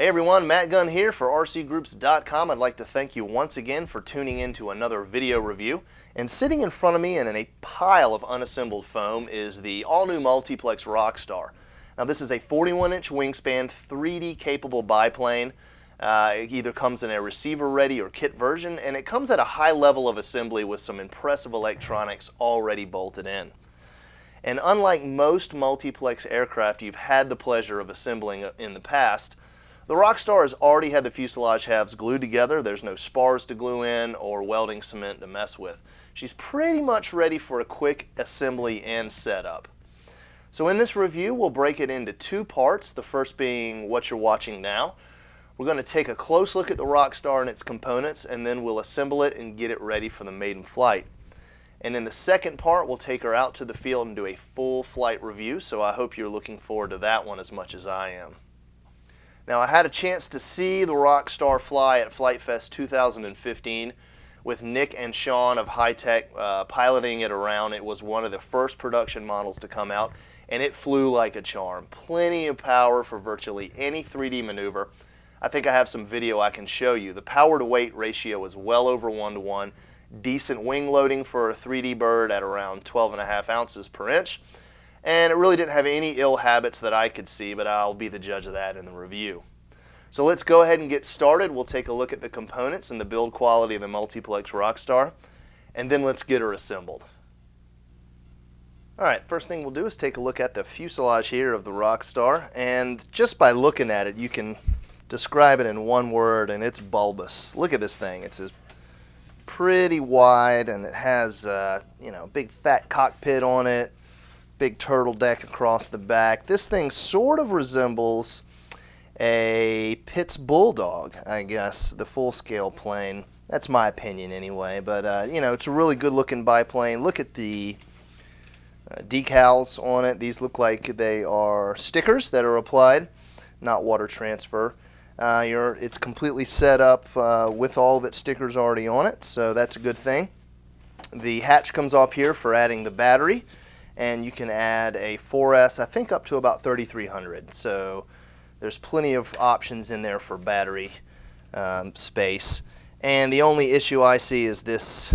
Hey everyone, Matt Gunn here for RCGroups.com. I'd like to thank you once again for tuning in to another video review. And sitting in front of me in a pile of unassembled foam is the all-new Multiplex Rockstar. Now this is a 41-inch wingspan, 3D capable biplane. It either comes in a receiver-ready or kit version, and it comes at a high level of assembly with some impressive electronics already bolted in. And unlike most multiplex aircraft you've had the pleasure of assembling in the past, the Rockstar has already had the fuselage halves glued together. There's no spars to glue in or welding cement to mess with. She's pretty much ready for a quick assembly and setup. So in this review, we'll break it into two parts, the first being what you're watching now. We're going to take a close look at the Rockstar and its components, and then we'll assemble it and get it ready for the maiden flight. And in the second part, we'll take her out to the field and do a full flight review, so I hope you're looking forward to that one as much as I am. Now, I had a chance to see the Rockstar fly at Flight Fest 2015 with Nick and Sean of High Tech piloting it around. It was one of the first production models to come out, and it flew like a charm. Plenty of power for virtually any 3D maneuver. I think I have some video I can show you. The power to weight ratio is well over 1-to-1. Decent wing loading for a 3D bird at around 12.5 ounces per inch. And it really didn't have any ill habits that I could see, but I'll be the judge of that in the review. So let's go ahead and get started. We'll take a look at the components and the build quality of the Multiplex Rockstar, and then let's get her assembled. Alright, first thing we'll do is take a look at the fuselage here of the Rockstar, and just by looking at it, you can describe it in one word, and it's bulbous. Look at this thing. It's pretty wide, and it has a big fat cockpit on it. Big turtle deck across the back. This thing sort of resembles a Pitts Bulldog, I guess, the full-scale plane. That's my opinion anyway, but it's a really good-looking biplane. Look at the decals on it. These look like they are stickers that are applied, not water transfer. It's completely set up with all of its stickers already on it, so that's a good thing. The hatch comes off here for adding the battery, and you can add a 4S, I think up to about 3,300. So there's plenty of options in there for battery space. And the only issue I see is this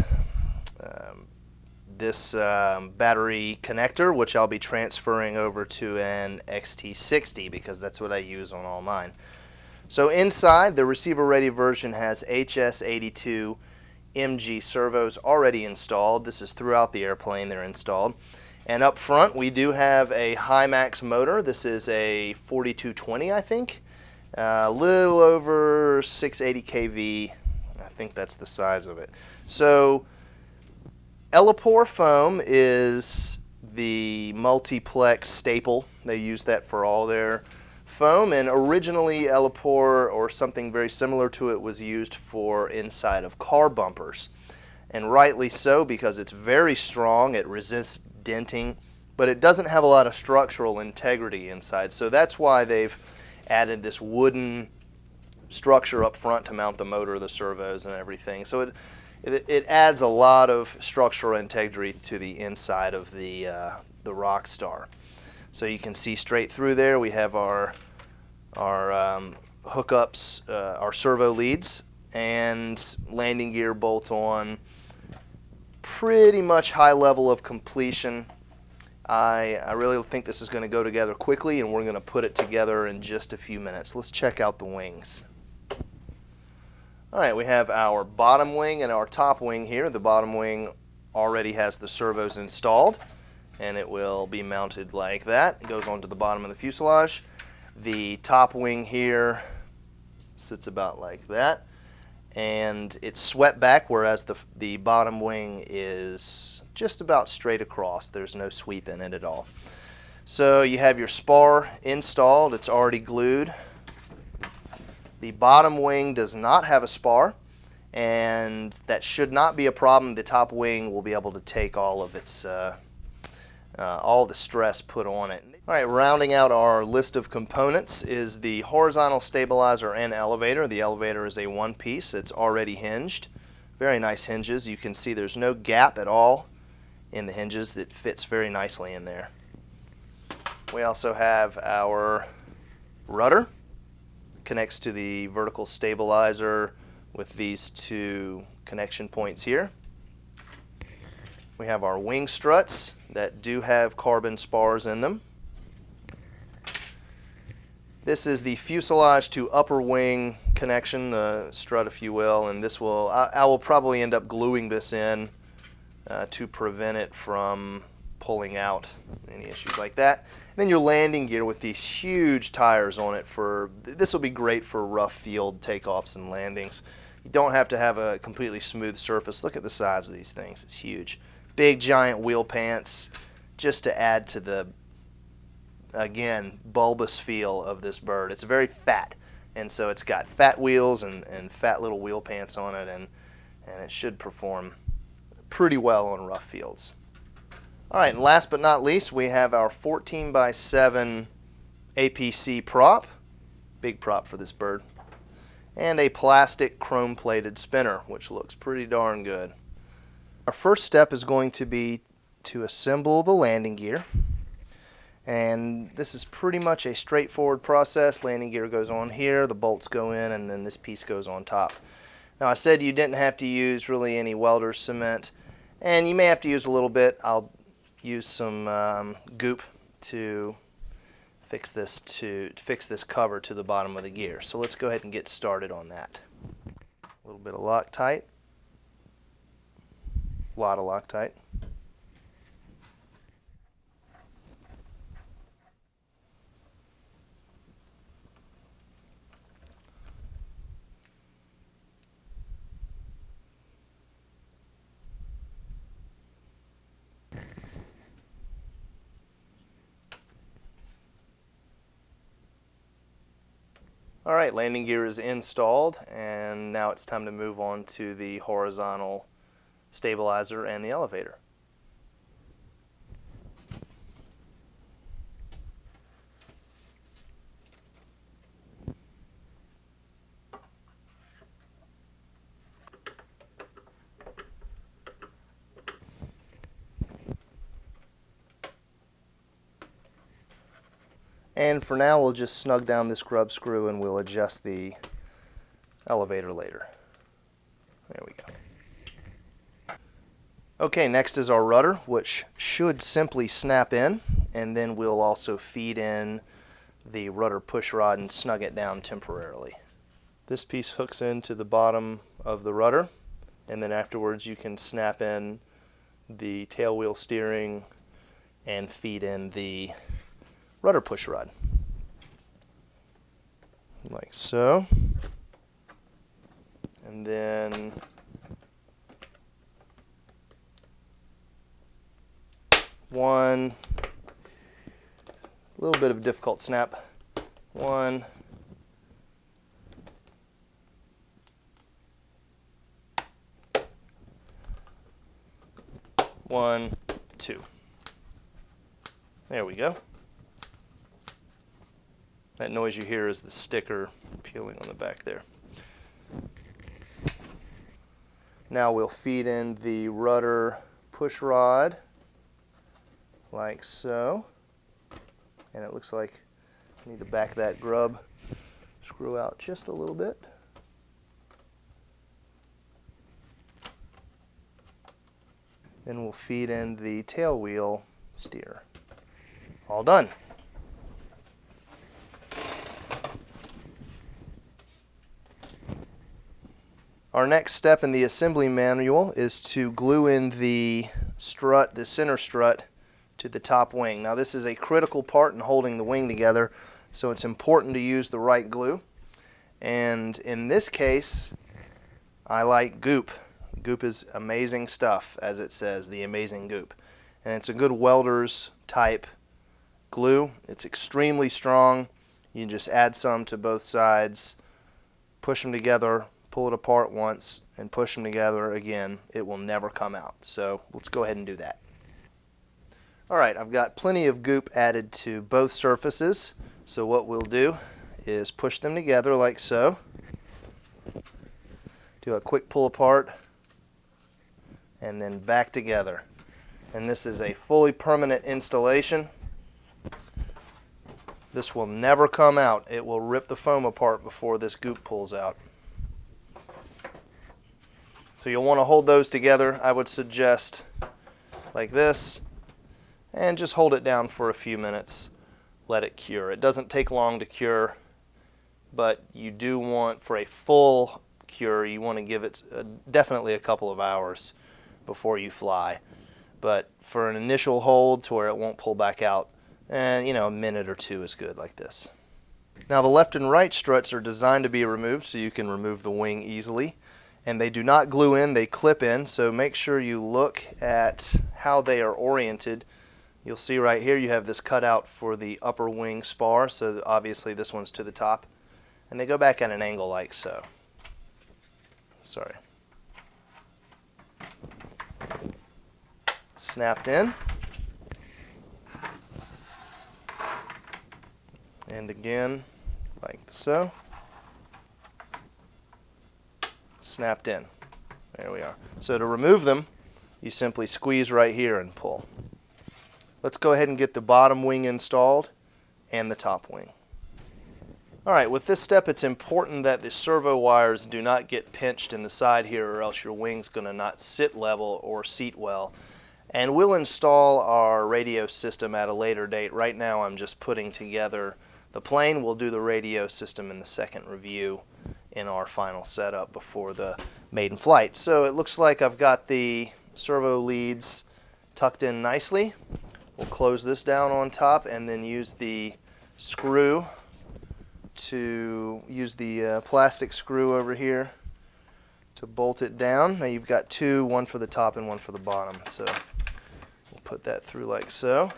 battery connector, which I'll be transferring over to an XT60 because that's what I use on all mine. So inside, the receiver-ready version has HS82 MG servos already installed. This is throughout the airplane they're installed. And up front, we do have a high-max motor. This is a 4220, I think. A little over 680 kV. I think that's the size of it. So, Elipore foam is the Multiplex staple. They use that for all their foam. And originally, Elipore, or something very similar to it, was used for inside of car bumpers. And rightly so, because it's very strong. It resists denting, but it doesn't have a lot of structural integrity inside, so that's why they've added this wooden structure up front to mount the motor, the servos, and everything. So it adds a lot of structural integrity to the inside of the Rockstar. So you can see straight through there we have our hookups, our servo leads, and landing gear bolt on. Pretty much high level of completion. I really think this is going to go together quickly, and we're going to put it together in just a few minutes. Let's check out the wings. Alright, we have our bottom wing and our top wing here. The bottom wing already has the servos installed, and it will be mounted like that. It goes onto the bottom of the fuselage. The top wing here sits about like that, and it's swept back, whereas the bottom wing is just about straight across. There's no sweep in it at all. So you have your spar installed. It's already glued. The bottom wing does not have a spar, and that should not be a problem. The top wing will be able to take all of its all the stress put on it. All right, rounding out our list of components is the horizontal stabilizer and elevator. The elevator is a one-piece. It's already hinged. Very nice hinges. You can see there's no gap at all in the hinges. It fits very nicely in there. We also have our rudder. connects to the vertical stabilizer with these two connection points here. We have our wing struts that do have carbon spars in them. This is the fuselage to upper wing connection, the strut if you will, and this will, I will probably end up gluing this in to prevent it from pulling out, any issues like that. And then your landing gear with these huge tires on it, this will be great for rough field takeoffs and landings. You don't have to have a completely smooth surface. Look at the size of these things, it's huge. Big giant wheel pants just to add to the, again, bulbous feel of this bird. It's very fat, and so it's got fat wheels and fat little wheel pants on it, and it should perform pretty well on rough fields. All right, and last but not least, we have our 14x7 APC prop, big prop for this bird, and a plastic chrome-plated spinner, which looks pretty darn good. Our first step is going to be to assemble the landing gear, and this is pretty much a straightforward process. Landing gear goes on here, the bolts go in, and then this piece goes on top. Now I said you didn't have to use really any welder's cement, and you may have to use a little bit. I'll use some goop to fix this cover to the bottom of the gear. So let's go ahead and get started on that. A little bit of Loctite, a lot of Loctite. All right, landing gear is installed, and now it's time to move on to the horizontal stabilizer and the elevator. And for now, we'll just snug down this grub screw and we'll adjust the elevator later. There we go. Okay, next is our rudder, which should simply snap in, and then we'll also feed in the rudder push rod and snug it down temporarily. This piece hooks into the bottom of the rudder, and then afterwards you can snap in the tail wheel steering and feed in the rudder push rod, like so. And then one, a little bit of a difficult snap, 1, 1, 2. There we go. That noise you hear is the sticker peeling on the back there. Now we'll feed in the rudder push rod like so. And it looks like I need to back that grub screw out just a little bit. Then we'll feed in the tail wheel steer. All done. Our next step in the assembly manual is to glue in the strut, the center strut, to the top wing. Now this is a critical part in holding the wing together, so it's important to use the right glue. And in this case, I like goop. Goop is amazing stuff, as it says, the amazing goop. And it's a good welder's type glue. It's extremely strong. You can just add some to both sides, push them together, pull it apart once, and push them together again. It will never come out. So let's go ahead and do that. Alright, I've got plenty of goop added to both surfaces. So what we'll do is push them together like so. Do a quick pull apart and then back together. And this is a fully permanent installation. This will never come out. It will rip the foam apart before this goop pulls out. So you'll want to hold those together. I would suggest like this, and just hold it down for a few minutes. Let it cure. It doesn't take long to cure, but you do want, for a full cure, you want to give it definitely a couple of hours before you fly. But for an initial hold to where it won't pull back out, and a minute or two is good like this. Now the left and right struts are designed to be removed so you can remove the wing easily. And they do not glue in, they clip in, so make sure you look at how they are oriented. You'll see right here you have this cutout for the upper wing spar, so obviously this one's to the top. And they go back at an angle like so. Sorry. Snapped in. And again, like so. Snapped in. There we are. So to remove them, you simply squeeze right here and pull. Let's go ahead and get the bottom wing installed and the top wing. Alright, with this step it's important that the servo wires do not get pinched in the side here, or else your wing's going to not sit level or seat well. And we'll install our radio system at a later date. Right now I'm just putting together the plane. We'll do the radio system in the second review in our final setup before the maiden flight. So it looks like I've got the servo leads tucked in nicely. We'll close this down on top and then use the screw to use the plastic screw over here to bolt it down. Now you've got two, one for the top and one for the bottom. So we'll put that through like so.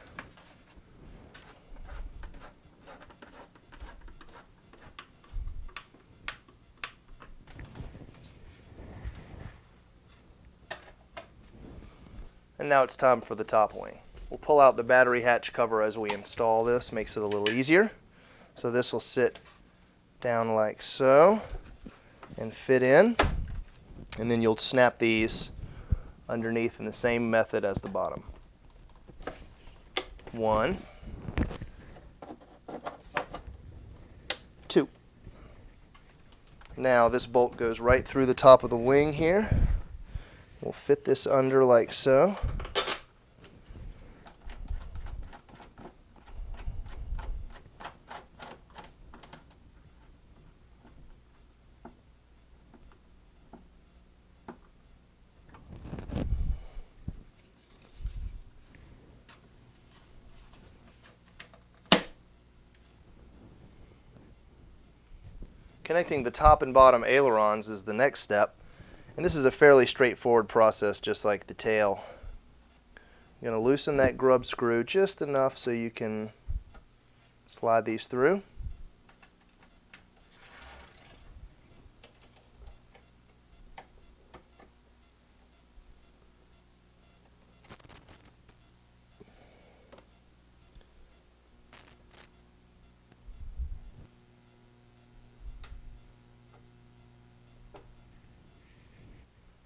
And now it's time for the top wing. We'll pull out the battery hatch cover as we install this, makes it a little easier. So this will sit down like so and fit in. And then you'll snap these underneath in the same method as the bottom. 1, 2. Now this bolt goes right through the top of the wing here. We'll fit this under like so. Connecting the top and bottom ailerons is the next step, and this is a fairly straightforward process, just like the tail. You're going to loosen that grub screw just enough so you can slide these through.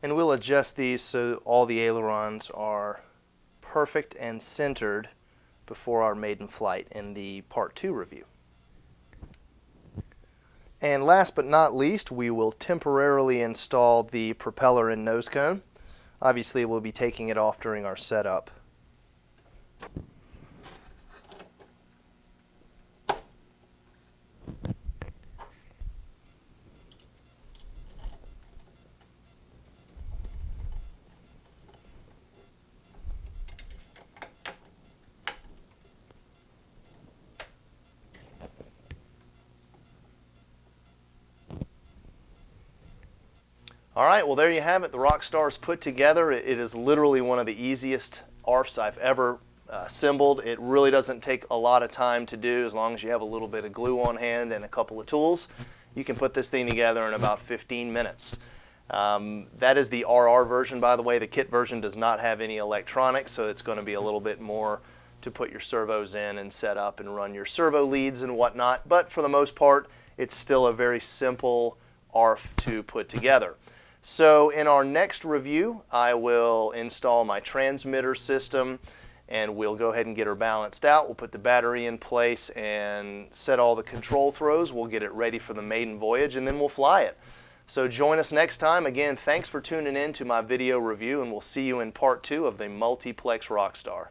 And we'll adjust these so all the ailerons are perfect and centered before our maiden flight in the Part 2 review. And last but not least, we will temporarily install the propeller and nose cone. Obviously, we'll be taking it off during our setup. Alright, well there you have it. The Rockstar's put together. It is literally one of the easiest ARFs I've ever assembled. It really doesn't take a lot of time to do as long as you have a little bit of glue on hand and a couple of tools. You can put this thing together in about 15 minutes. That is the RR version, by the way. The kit version does not have any electronics, so it's going to be a little bit more to put your servos in and set up and run your servo leads and whatnot. But for the most part, it's still a very simple ARF to put together. So in our next review, I will install my transmitter system and we'll go ahead and get her balanced out. We'll put the battery in place and set all the control throws. We'll get it ready for the maiden voyage, and then we'll fly it. So join us next time. Again, thanks for tuning in to my video review, and we'll see you in part 2 of the Multiplex Rockstar.